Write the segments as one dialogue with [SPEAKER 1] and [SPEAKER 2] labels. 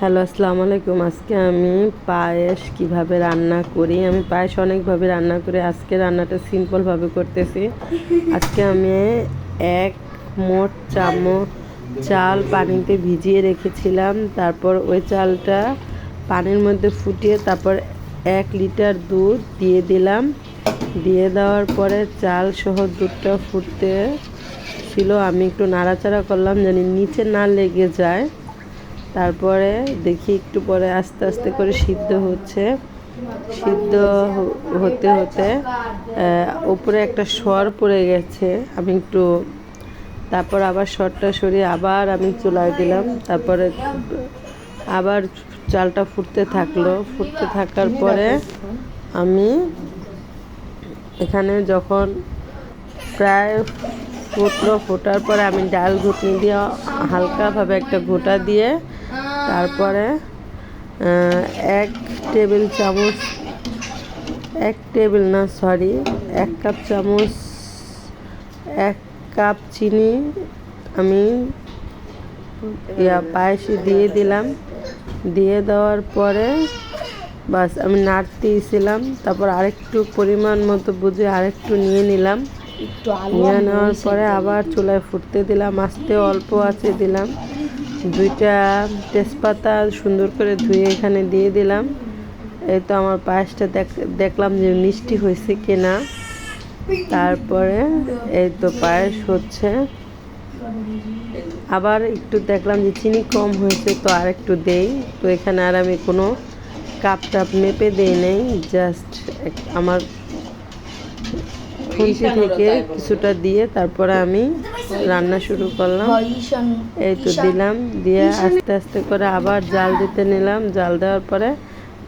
[SPEAKER 1] Hello, আসসালামু আলাইকুম। আজকে আমি পায়েস কিভাবে রান্না করি। আমি পায়েস অনেকভাবে রান্না করি, আজকে রান্নাটা সিম্পলভাবে করতেছি। আজকে আমি এক মোট চামচ চাল পানিতে ভিজিয়ে রেখেছিলাম, তারপর ওই চালটা পানির মধ্যে ফুটিয়ে তারপর 1 লিটার দুধ দিয়ে দিলাম। দিয়ে দেওয়ার পরে চাল সহ দুধটা ফুটতে ছিল, আমি একটু নাড়াচাড়া করলাম যেন নিচে না লেগে যায়। তারপরে দেখি একটু পরে আস্তে আস্তে করে সিদ্ধ হচ্ছে। সিদ্ধ হতে হতে উপরে একটা সর পড়ে গেছে, আমি একটু তারপর আবার সরটা সরিয়ে আবার আমি চুলায় দিলাম। তারপরে আবার চালটা ফুটতে থাকলো। ফুটতে থাকার পরে আমি এখানে যখন প্রায় ফোটার পরে আমি ডাল ঘুটনি দিয়ে হালকাভাবে একটা ঘোটা দিয়ে তারপরে 1 টেবিল চামচ 1 কাপ চিনি আমি পায়েসে দিয়ে দিলাম। দিয়ে দেওয়ার পরে বাস আমি নাড়তেছিলাম। তারপর আরেকটু পরিমাণ মতো বুঝে আরেকটু নিয়ে নিলাম। নিয়ে নেওয়ার পরে আবার চুলায় ফুটতে দিলাম, আস্তে অল্প আঁচে দিলাম। 2টা তেজপাতা সুন্দর করে ধুয়ে এখানে দিয়ে দিলাম। এই তো আমার পায়েসটা দেখলাম যে মিষ্টি হয়েছে কিনা। তারপরে এই তো পায়েস হচ্ছে। আবার একটু দেখলাম যে চিনি কম হয়েছে, তো আর একটু দেই। তো এখানে আর আমি কোনো কাপ টাপ মেপে দেই নেই, জাস্ট আমার খুন্তি থেকে কিছুটা দিয়ে তারপরে আমি রান্না শুরু করলাম। এই তো দিলাম, দিয়ে আস্তে আস্তে করে আবার জাল দিতে নিলাম। জাল দেওয়ার পরে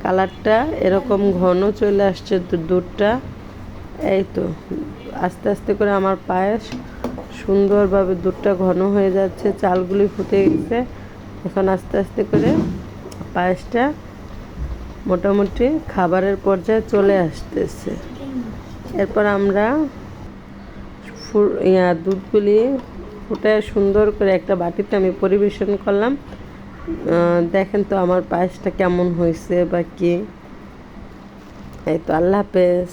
[SPEAKER 1] কালারটা এরকম ঘন চলে আসছে দুধটা। এই তো আস্তে আস্তে করে আমার পায়েস সুন্দরভাবে দুধটা ঘন হয়ে যাচ্ছে, চালগুলি ফুটে গেছে। এখন আস্তে আস্তে করে পায়েসটা মোটামুটি খাবারের পর্যায়ে চলে আসতেছে। এরপর আমরা দুধগুলি ফুটে সুন্দর করে একটা বাটিতে আমি পরিবেশন করলাম। দেখেন তো আমার পায়েসটা কেমন হয়েছে বা কি। এই তো আল্লাহ হাফেজ।